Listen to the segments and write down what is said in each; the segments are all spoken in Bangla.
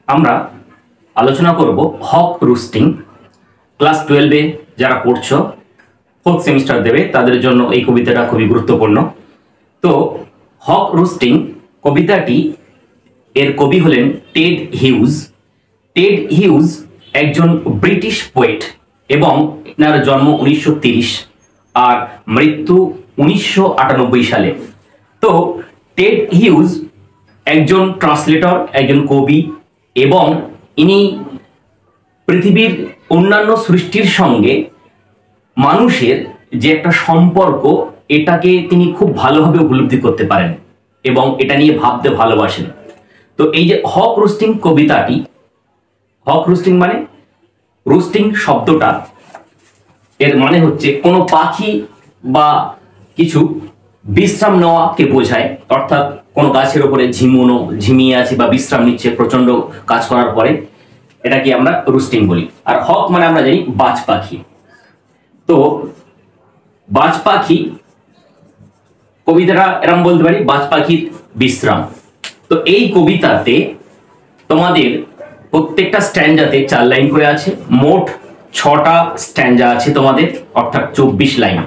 আমরা আলোচনা করব হক রুস্টিং। ক্লাস 12-এ যারা পড়ছো, 4th সেমিস্টার দেবে, তাদের জন্য এই কবিতাটা খুবই গুরুত্বপূর্ণ। তো হক রুস্টিং কবিতাটি এর কবি হলেন টেড হিউজ। টেড হিউজ একজন ব্রিটিশ পোয়েট এবং এনার জন্ম 1930 আর মৃত্যু 1998 সালে। তো টেড হিউজ একজন ট্রান্সলেটর, একজন কবি, এবং ইনি পৃথিবীর অন্যান্য সৃষ্টির সঙ্গে মানুষের যে একটা সম্পর্ক, এটাকে তিনি খুব ভালোভাবে উপলব্ধি করতে পারেন এবং এটা নিয়ে ভাবতে ভালোবাসেন। তো এই যে হক রুস্টিং কবিতাটি, হক রুস্টিং মানে, রুস্টিং শব্দটা এর মানে হচ্ছে কোনো পাখি বা কিছু বিশ্রাম নেওয়াকে বোঝায়, অর্থাৎ কোনো গাছের উপরে ঝিমিয়ে আছে বা বিশ্রাম নিচ্ছে প্রচন্ড কাজ করার পরে, এটাকে আমরা রুস্টিং বলি। আর হক মানে আমরা জানি বাজ পাখি। তো বাজ পাখি কবিতাটা এরকম বলতে পারি, বাজ পাখির বিশ্রাম। তো এই কবিতাতে তোমাদের প্রত্যেকটা স্ট্যান্ডাতে 4 লাইন করে আছে, মোট 6টা স্ট্যান্ডা আছে তোমাদের, অর্থাৎ 24 লাইন।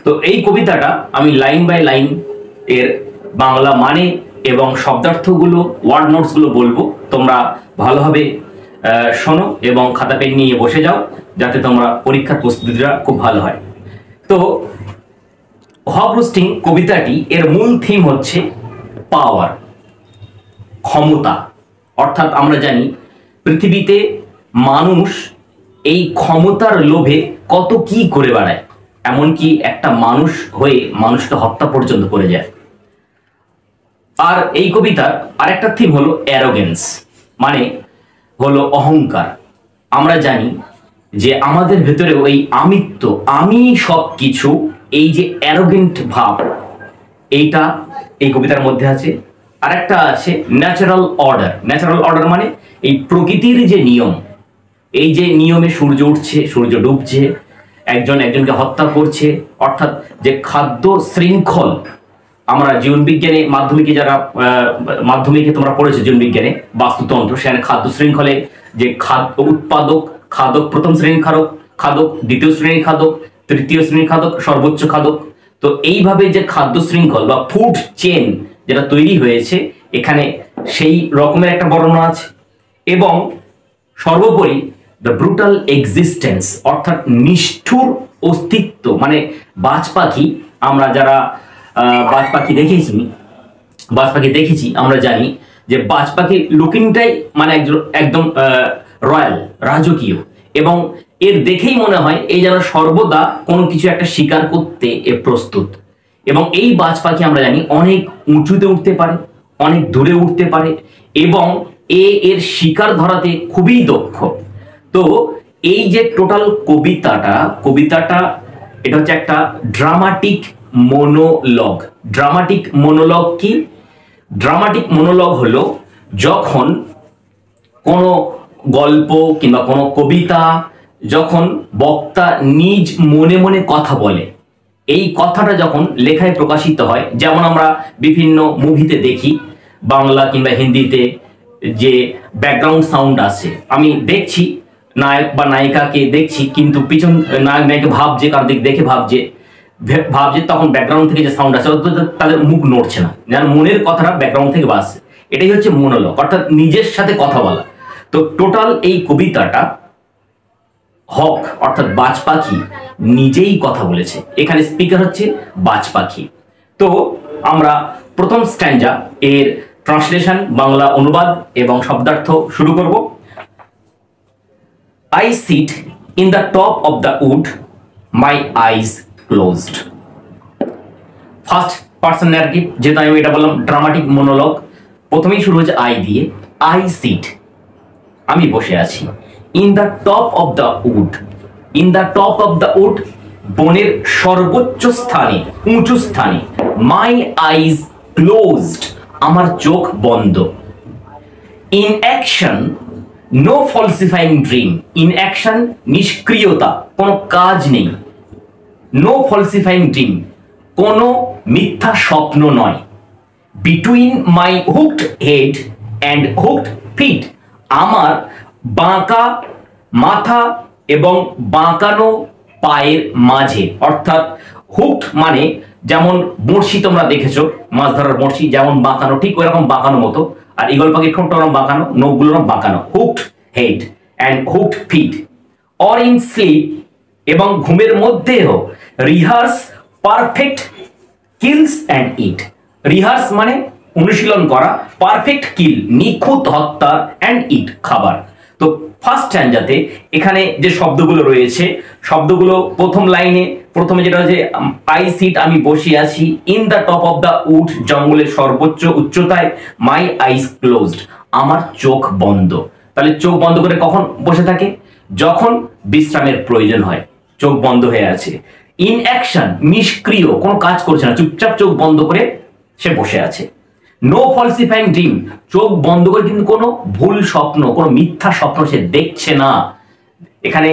তো এই কবিতাটা আমি লাইন বাই লাইন এর বাংলা মানে এবং শব্দার্থগুলো, ওয়ার্ড নোটসগুলো বলবো, তোমরা ভালোভাবে শোনো এবং খাতা পেন নিয়ে বসে যাও, যাতে তোমরা পরীক্ষার প্রস্তুতিটা খুব ভালো হয়। তো হক রুস্টিং কবিতাটি এর মূল থিম হচ্ছে পাওয়ার, ক্ষমতা। অর্থাৎ আমরা জানি পৃথিবীতে মানুষ এই ক্ষমতার লোভে কত কি করে বেড়ায়, এমনকি একটা মানুষ হয়ে মানুষকে হত্যা পর্যন্ত করে যায়। আর এই কবিতার আরেকটা থিম হলো অ্যারোগেন্স, মানে হলো অহংকার। আমরা জানি যে আমাদের ভেতরেও এই আমিত্ব, আমি সব কিছু, এই যে অ্যারোগেন্ট ভাব, এইটা এই কবিতার মধ্যে আছে। আরেকটা আছে ন্যাচারাল অর্ডার। ন্যাচারাল অর্ডার মানে এই প্রকৃতির যে নিয়ম, এই যে নিয়মে সূর্য উঠছে, সূর্য ডুবছে, একজন একজনকে হত্যা করছে, অর্থাৎ যে খাদ্য শৃঙ্খল। আমরা জীবনবিজ্ঞানে মাধ্যমিকে তোমরা পড়েছো জীবনবিজ্ঞানে বাস্তুতন্ত্র, সেখানে খাদ্য শৃঙ্খলে যে খাদ্য উৎপাদক, খাদক, প্রথম শ্রেণীর খাদক, দ্বিতীয় শ্রেণীর খাদক, তৃতীয় শ্রেণীর খাদক, সর্বোচ্চ খাদক। তো এইভাবে যে খাদ্য শৃঙ্খল বা ফুড চেন যেটা তৈরি হয়েছে, এখানে সেই রকমের একটা বর্ণনা আছে। এবং সর্বোপরি দ্য ব্রুটাল এক্সিস্টেন্স, অর্থাৎ নিষ্ঠুর অস্তিত্ব। মানে বাজ পাখি, আমরা যারা বাজ পাখি দেখেছি আমরা জানি যে বাজ পাখির লুকিংটাই মানে একদম রয়্যাল, রাজকীয়, এবং এর দেখেই মনে হয় এই যেন সর্বদা কোনো কিছু একটা শিকার করতে এ প্রস্তুত। এবং এই বাজ পাখি আমরা জানি অনেক উঁচুতে উঠতে পারে, অনেক দূরে উঠতে পারে, এবং এর শিকার ধরাতে খুবই দক্ষ। তো এই যে টোটাল কবিতাটা এটা হচ্ছে একটা ড্রামাটিক মোনোলগ। ড্রামাটিক মোনোলগ কি? ড্রামাটিক মোনোলগ হলো যখন কোনো গল্প কিংবা কোনো কবিতা, যখন বক্তা নিজ মনে মনে কথা বলে, এই কথাটা যখন লেখায় প্রকাশিত হয়, যেমন আমরা বিভিন্ন মুভিতে দেখি, বাংলা কিংবা হিন্দিতে, যে ব্যাকগ্রাউন্ড সাউন্ড আসে, আমি দেখছি নায়ক বা নায়িকাকে দেখছি, কিন্তু পিছন নায়ক নায়িকা ভাবছে, কার দিক দেখে ভাবছে, তখন ব্যাকগ্রাউন্ড থেকে যে সাউন্ড আসে তাদের মুখ নড়ছে না, যেন মনের কথাটা ব্যাকগ্রাউন্ড থেকে বাসছে। এটাই হচ্ছে মোনোলগ, অর্থাৎ নিজের সাথে কথা বলা। তো টোটাল এই কবিতাটা হক অর্থাৎ বাজ পাখি নিজেই কথা বলেছে, এখানে স্পিকার হচ্ছে বাজ পাখি। তো আমরা প্রথম স্ট্যান্জা এর ট্রান্সলেশন, বাংলা অনুবাদ এবং শব্দার্থ শুরু করব। I sit in the top of the wood, my eyes closed. First person narrative, যেহেতু আমি এটা বললাম ড্রামাটিক মোনোলগ, প্রথমেই শুরু হচ্ছে আই দিয়ে। আই সিট, আমি বসে আছি। In the top of the wood, in the top of the wood, বনের সর্বোচ্চ স্থানে, উঁচু স্থানে। মাই আইজ ক্লোজড, আমার চোখ বন্ধ। Inaction, no falsifying dream. Inaction নিষ্ক্রিয়তা, কোনো কাজ নেই। নো ফলসিফাইং ড্রিম, কোনো মিথ্যা স্বপ্ন নয়। Between my hooked head and hooked feet, আমার বাঁকা মাথা এবং বাঁকানো পায়ের মাঝে, অর্থাৎ হুকড মানে যেমন বড়শি তোমরা দেখেছো, মাছ ধরার বড়শি যেমন বাঁকানো, ঠিক ওই রকম বাঁকানো মতো, আর ঈগল পাখির ঠোঁটটা ওরকম বাঁকানো, নখগুলো বাঁকানো, hooked head and hooked feet, or in sleep, এবং ঘুমের মধ্যেও rehearse perfect kills and eat. Rehearse মানে অনুশীলন করা, পারফেক্ট কিল নিখুঁত হত্যা, অ্যান্ড ইট খাবার। তো ফার্স্ট স্ট্যান্জাতে এখানে যে শব্দগুলো রয়েছে, শব্দগুলো প্রথম লাইনে প্রথমে যেটা হচ্ছে আই সিট আমি বসে আছি, in the top of the wood জঙ্গলের সর্বোচ্চ উচ্চতায়, মাই আইস ক্লোজড আমার চোখ বন্ধ। তাহলে চোখ বন্ধ করে কখন বসে থাকে? যখন বিশ্রামের প্রয়োজন হয়, চোখ বন্ধ হয়ে আছে। ইন অ্যাকশন নিষ্ক্রিয়, কোনো কাজ করছে না, চুপচাপ চোখ বন্ধ করে সে বসে আছে। নো ফলসিফাইং ড্রিম, চোখ বন্ধ করে কিন্তু কোনো ভুল স্বপ্ন, কোনো মিথ্যা স্বপ্ন সে দেখছে না। এখানে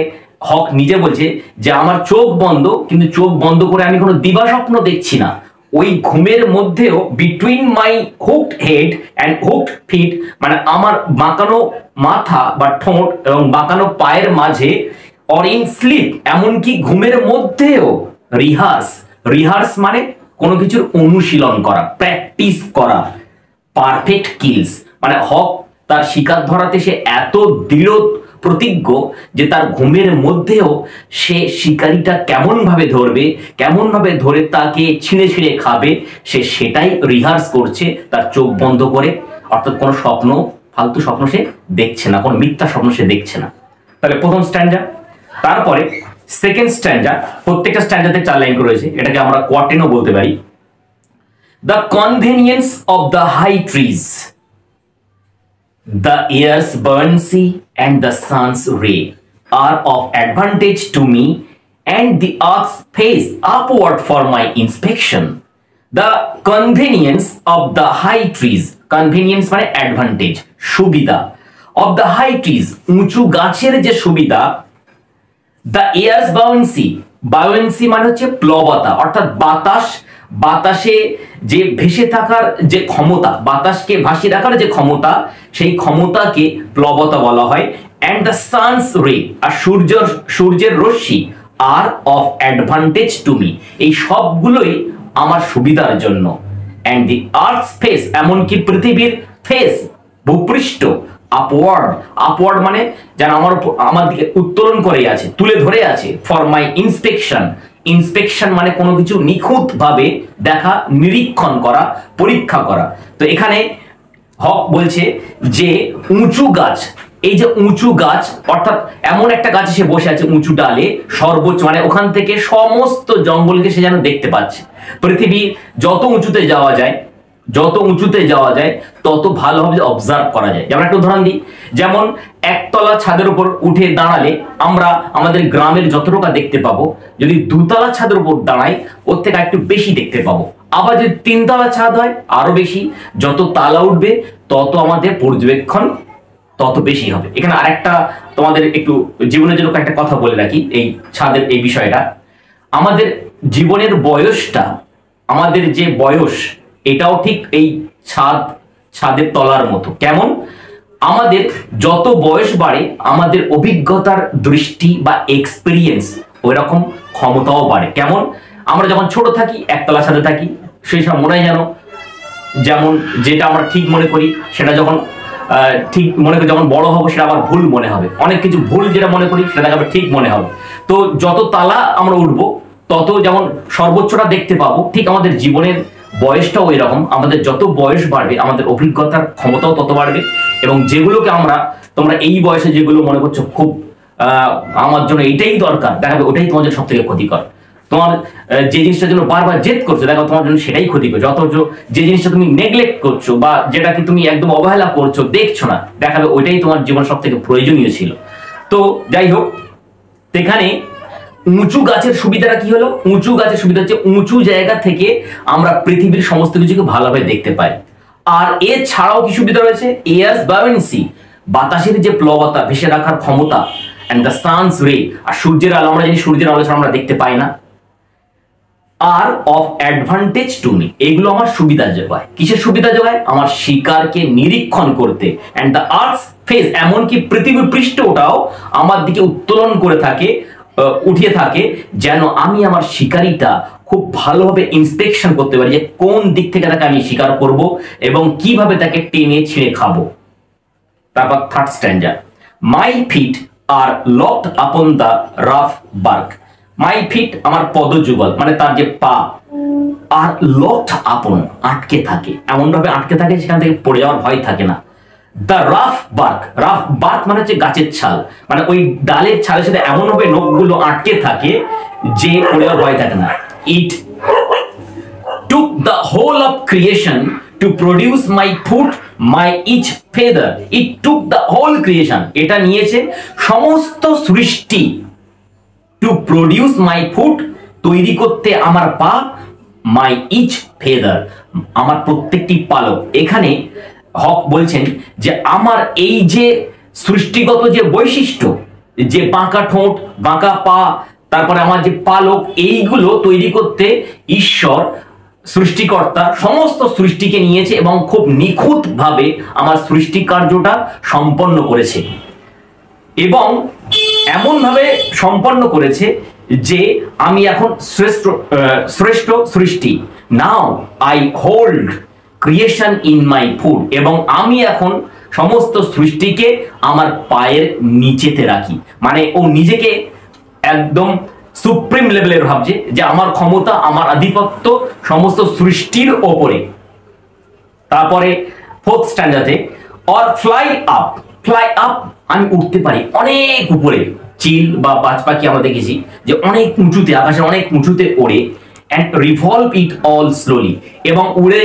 হক নিজে বলছে যে আমার চোখ বন্ধ, কিন্তু চোখ বন্ধ করে আমি কোনো দিবা স্বপ্ন দেখছি না। ওই ঘুমের মধ্যেও between my hooked head and hooked feet, মানে আমার বাঁকানো মাথা বা ঠোঁট এবং বাঁকানো পায়ের মাঝে, অর ইন স্লিপ এমনকি ঘুমের মধ্যেও রিহার্স, রিহার্স মানে কোনো কিছুর অনুশীলন করা, প্র্যাকটিস করা, পারফেক্ট কিলস মানে হক তার শিকার ধরাতে সে এত দৃঢ় প্রতিজ্ঞ যে তার ঘুমের মধ্যেও সে শিকারিটা কেমন ভাবে ধরবে, কেমন ভাবে ধরে তাকে ছিঁড়ে ছিঁড়ে খাবে, সে সেটাই রিহার্স করছে তার চোখ বন্ধ করে। অর্থাৎ কোনো স্বপ্ন, ফালতু স্বপ্ন সে দেখছে না, কোনো মিথ্যা স্বপ্ন সে দেখছে না। তাহলে প্রথম স্ট্যান্জা। তারপরে সেকেন্ড স্ট্যান্জা, প্রত্যেকটা স্ট্যান্জাতে 4 লাইন করে রয়েছে, এটাকে আমরা কোয়ার্টেনও বলতে পারি। The convenience of the high trees, the air's buoyancy and the sun's ray are of advantage to me, and the earth's face upward for my inspection. The convenience of the high trees, convenience মানে advantage, সুবিধা, of the high trees উঁচু গাছের যে সুবিধা, the air's buoyancy, buoyancy মানে হচ্ছে প্লবতা, অর্থাৎ বাতাস, বাতাসে যে ভেসে থাকার যে ক্ষমতা, বাতাসকে ভাসিয়ে রাখার যে ক্ষমতা, সেই ক্ষমতাকে প্লবতা বলা হয়। অ্যান্ড দ্য সানস রে, আর সূর্যের রশ্মি, আর অফ অ্যাডভান্টেজ টু মি, এই সবগুলোই আমার সুবিধার জন্য। অ্যান্ড দি আর্থস ফেস, এমনকি পৃথিবীর ফেস, ভূপৃষ্ঠ, আপওয়ার্ড, আপওয়ার্ড মানে যেন আমার দিকে উত্তোলন করে আছে, তুলে ধরে আছে। ফর মাই ইন্সপেকশন, ইন্সপেকশন মানে কোনো কিছু নিখুঁত ভাবে দেখা, নিরীক্ষণ করা, পরীক্ষা করা। তো এখানে হক বলছে যে উঁচু গাছ, এই যে উঁচু গাছ, অর্থাৎ এমন একটা গাছে সে বসে আছে উঁচু ডালে, সর্বোচ্চ মানে ওখান থেকে সমস্ত জঙ্গলকে সে যেন দেখতে পাচ্ছে। পৃথিবী যত উঁচুতে যাওয়া যায়, যত উঁচুতে যাওয়া যায় তত ভালোভাবে অবজার্ভ করা যায়। যেমন একটা উদাহরণ দিই, যেমন একতলা ছাদের উপর উঠে দাঁড়ালে আমরা আমাদের গ্রামের যতটুকু দেখতে পাবো, যদি 2তলা ছাদের উপর দাঁড়াই ওর থেকে একটু বেশি দেখতে পাবো। আবার যদি 3তলা ছাদ হয় আরো বেশি, যত তালা উঠবে তত আমাদের পর্যবেক্ষণ তত বেশি হবে। এখানে আরেকটা তোমাদের একটু জীবনের জন্য একটা কথা বলে রাখি, এই ছাদের এই বিষয়টা, আমাদের জীবনের বয়সটা, আমাদের যে বয়স এটাও ঠিক এই ছাদের তলার মতো। কেমন? আমাদের যত বয়স বাড়ে আমাদের অভিজ্ঞতার দৃষ্টি বা এক্সপিরিয়েন্স ওই রকম ক্ষমতাও বাড়ে। কেমন? আমরা যখন ছোট থাকি, একতলা ছাদে থাকি, সেই সব মনে হয় যেমন যেটা আমরা ঠিক মনে করি সেটা যখন ঠিক মনে করি, যখন বড় হবো সেটা আবার ভুল মনে হবে। অনেক কিছু ভুল যেটা মনে করি সেটা আবার ঠিক মনে হবে। তো যত তালা আমরা উঠবো তত যেমন সর্বোচ্চটা দেখতে পাবো, ঠিক আমাদের জীবনের বয়সটাও এরকম। আমাদের যত বয়স বাড়বে আমাদের অভিজ্ঞতার ক্ষমতাও তত বাড়বে, এবং যেগুলোকে তোমরা এই বয়সে যেগুলো মনে করছো খুব আমার জন্য এটাই দরকার, দেখাবে ওটাই তোমার জন্য সব থেকে ক্ষতিকর। তোমার যে জিনিসটার জন্য বারবার জেদ করছো, দেখো তোমার জন্য সেটাই ক্ষতিকর। অথচ যে জিনিসটা তুমি নেগলেক্ট করছো বা যেটাকে তুমি একদম অবহেলা করছো, দেখছো না, দেখাবে ওইটাই তোমার জীবন সব থেকে প্রয়োজনীয় ছিল। তো যাই হোক, এখানে উঁচু গাছের সুবিধাটা কি হলো? উঁচু গাছের সুবিধা হচ্ছে উঁচু জায়গা থেকে আমরা পৃথিবীর সমস্ত কিছুকে ভালোভাবে দেখতে পাই। আর এছাড়াও কি সুবিধা রয়েছে? এয়ারস বায়োয়েন্সি, বাতাসের যে প্লবতা, ভেসে রাখার ক্ষমতা, এন্ড দ্য সানস রে, আর সূর্যের আলো, আমরা জানি সূর্যের আলো ছাড়া আমরা দেখতে পাই না। আর অফ অ্যাডভান্টেজ টু মি, এগুলো আমার সুবিধা যোগায়। কিসের সুবিধা যোগায়? আমার শিকারকে নিরীক্ষণ করতে। এন্ড দ্য আর্থস ফেস, এমনকি পৃথিবী পৃষ্ঠটাও আমার দিকে উত্তোলন করে থাকে, উঠিয়ে থাকে, যেন আমি আমার শিকারিটা খুব ভালোভাবে ইন্সপেকশন করতে পারি যে কোন দিক থেকে তাকে আমি শিকার করব এবং কিভাবে তাকে টেনে ছিঁড়ে খাবো। তারপর third stanza, my feet are locked upon the rough bark. My feet আমার পদযুগল, মানে তার যে পা, আর লকড আপন আটকে থাকে, এমন ভাবে আটকে থাকে সেখান থেকে পড়ে যাওয়ার ভয় থাকে না। The rough bark, rough bark মানে হচ্ছে গাছের ছাল, মানে ওই ডালের ছালের সাথে এমন ভাবে নখগুলো আটকে থাকে যে পড়ে যাওয়ার ভয় থাকে না। ইট took the whole of creation to produce my food, my each feather. It took the whole creation, এটা নিয়েছে সমস্ত সৃষ্টি, to produce my food, তৈরি করতে আমার পা, my each feather, আমার প্রত্যেকটি পালক। এখানে হক বলছেন যে আমার এই যে সৃষ্টিগত যে বৈশিষ্ট্য, যে বাঁকা ঠোঁট, বাঁকা পা, তারপরে আমার যে পালক, এইগুলো তৈরি করতে ঈশ্বর সৃষ্টিকর্তা সমস্ত সৃষ্টিকে নিয়েছে এবং খুব নিখুঁত ভাবে আমার সৃষ্টি কার্যটা সম্পন্ন করেছে, এবং এমন ভাবে সম্পন্ন করেছে যে আমি এখন শ্রেষ্ঠ সৃষ্টি। Now I hold creation in my food, এবং আমি এখন সমস্ত সৃষ্টিকে আমার পায়ের নিচেতে রাখি, মানে ও নিজেকে একদম সুপ্রিম লেভেলের ভাবছে যে আমার ক্ষমতা, আমার আধিপত্য সমস্ত সৃষ্টির ওপরে। তারপরে ফোর্থ স্ট্যান্ডার্ডে, or fly up, fly up আমি উঠতে পারি অনেক উপরে। চিল বা বাজ পাখি আমরা দেখেছি যে অনেক উঁচুতে, আকাশে অনেক উঁচুতে ওড়ে, and revolve it all slowly, এবং উড়ে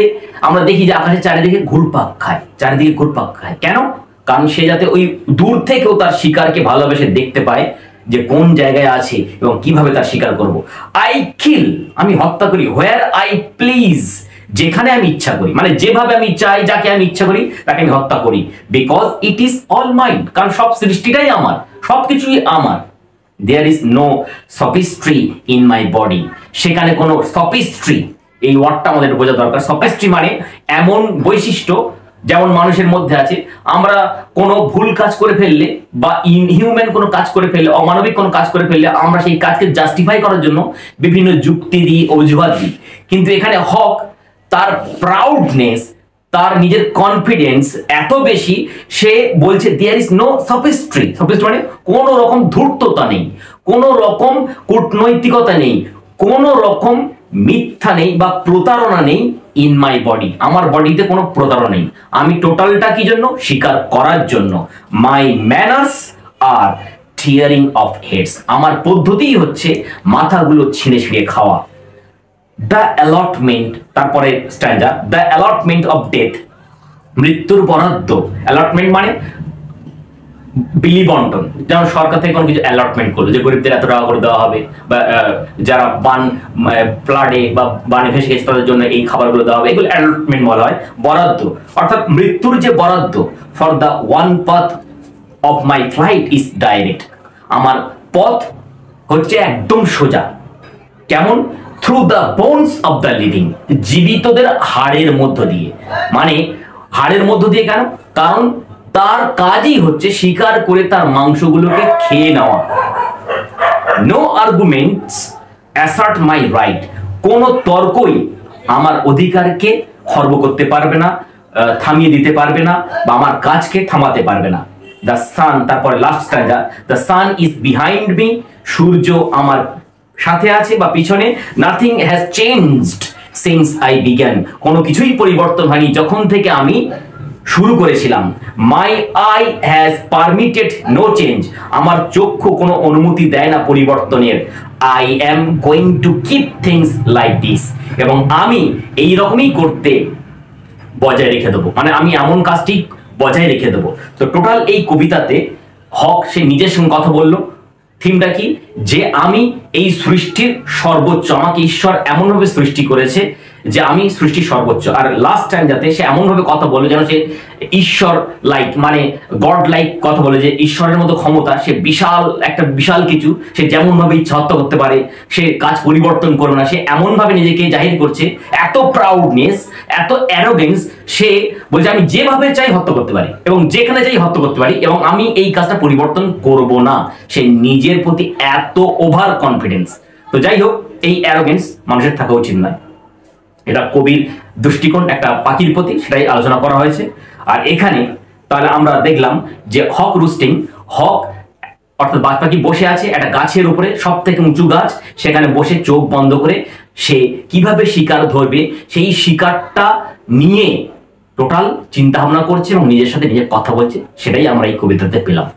আমরা দেখি যে আকাশে চারিদিকে ঘুরপাক খায়, চারিদিকে ঘুরপাক খায়। কেন? কারণ সে যাতে ওই দূর থেকেও তার শিকারকে ভালোবেসে দেখতে পায় যে কোন জায়গায় আছে এবং কিভাবে তার শিকার করব। আই কিল, আমি হত্যা করি, হোয়ার আই প্লিজ, যেখানে আমি ইচ্ছা করি, মানে যেভাবে আমি চাই, যাকে আমি ইচ্ছা করি তাকে আমি হত্যা করি। Because it is all mine, কারণ সব সৃষ্টিটাই আমার, সবকিছুই আমার। There is no sophistry in my body, সেখানে কোনো সফিস্ট্রি, এই ওয়ার্ডটা আমাদের বোঝা দরকার। সফিস্ট্রি মানে এমন বৈশিষ্ট্য যেমন মানুষের মধ্যে আছে, আমরা কোনো ভুল কাজ করে ফেললে বা ইনহিউম্যান কোনো কাজ করে ফেললে, অমানবিক কোনো কাজ করে ফেললে আমরা সেই কাজকে জাস্টিফাই করার জন্য বিভিন্ন যুক্তি দিই, অজুহাত দিই। কিন্তু এখানে হক তার প্রাউডনেস, তার নিজের কনফিডেন্স এত বেশি, সে বলছে there is no sophistry. Sophistry মানে কোনো রকম ধূর্ততা নেই, কোনো রকম কূটনৈতিকতা নেই, কোনো রকম মিথ্যা নেই বা প্রতারণা নেই ইন মাই বডি, আমার বডিতে কোনো প্রতারণা নেই। আমি টোটালটা কি জন্য? শিকার করার জন্য। My manners are tearing off heads, আমার পদ্ধতিই হচ্ছে মাথাগুলো ছিঁড়ে ছিঁড়ে খাওয়া। দ্য অ্যালটমেন্ট, তারপরে স্ট্যান্ডা, দ্য অ্যালটমেন্ট অফ ডেথ, মৃত্যুর বরাদ্দ। অ্যালটমেন্ট মানে বিলি বন্টন, যেমন সরকার থেকে কোনো কিছু অ্যালটমেন্ট করলো যে গরিবদের এত টাকা করে দেওয়া হবে, বা যারা ফ্লাডে বা বানে ভেসে গেছে তাদের জন্য এই খাবারগুলো দেওয়া হবে, এগুলো অ্যালটমেন্ট বলা হয়। বরাদ্দ অর্থাৎ মৃত্যুর যে বরাদ্দ। For the one path of my flight is direct, আমার পথ হচ্ছে একদম সোজা। কেমন? Through the bones of the living, জীবিতদের হাড়ের মধ্য দিয়ে। মানে হাড়ের মধ্য দিয়ে কেন? কারণ তার কাজই হচ্ছে শিকার করে তার মাংসগুলোকে খেয়ে নেওয়া। No arguments assert my right, কোনো তর্কই আমার অধিকারকে খর্ব করতে পারবে না, থামিয়ে দিতে পারবে না, বা আমার কাজকে থামাতে পারবে না। দ্য সান, তারপরে last stanza, the sun is behind me, সূর্য আমার সাথে আছে বা পিছনে। Nothing has changed since I began, কোনো কিছুই পরিবর্তন হয়নি যখন থেকে আমি শুরু করেছিলাম। My eye has permitted no change, আমার চক্ষু কোনো অনুমতি দেয় না পরিবর্তনের। I am going to keep things like this, এবং আমি এই রকমই করতে বজায় রেখে দেবো, মানে আমি এমন কাজটি বজায় রেখে দেবো। তো টোটাল এই কবিতাতে হক সে নিজের সঙ্গে কথা বললো। থিমটা কি? যে আমি এই সৃষ্টির সর্বোচ্চ, আমাকে ঈশ্বর এমনভাবে সৃষ্টি করেছে যে আমি সৃষ্টির সর্বোচ্চ। আর লাস্ট টাইম যাতে সে এমন ভাবে কথা বলে যেন সে ঈশ্বর লাইক, মানে গড লাইক কথা বলে, যে ঈশ্বরের মতো ক্ষমতা, সে বিশাল কিছু, সে যেমন ভাবে ইচ্ছা হত্যা করতে পারে, সে কাজ পরিবর্তন করবে না, সে এমন ভাবে নিজেকে জাহির করছে, এত প্রাউডনেস, এত অ্যারোগেন্স, সে বলছে আমি যেভাবে চাই হত্যা করতে পারি এবং যেখানে চাই হত্যা করতে পারি এবং আমি এই কাজটা পরিবর্তন করব না। সে নিজের প্রতি এত ওভার কনফিডেন্স। তো যাই হোক, এই অ্যারোগেন্স মানুষের থাকা উচিত নয়। এটা কবির দৃষ্টিকোণ একটা পাখির প্রতি, সেটাই আলোচনা করা হয়েছে। আর এখানে তাহলে আমরা দেখলাম যে হক রুস্টিং, হক অর্থাৎ বাজ পাখি বসে আছে একটা গাছের উপরে, সব থেকে উঁচু গাছ, সেখানে বসে চোখ বন্ধ করে সে কিভাবে শিকার ধরবে সেই শিকারটা নিয়ে টোটাল চিন্তা ভাবনা করছে এবং নিজের সাথে নিজের কথা বলছে। সেটাই আমরা এই কবিতাতে পেলাম।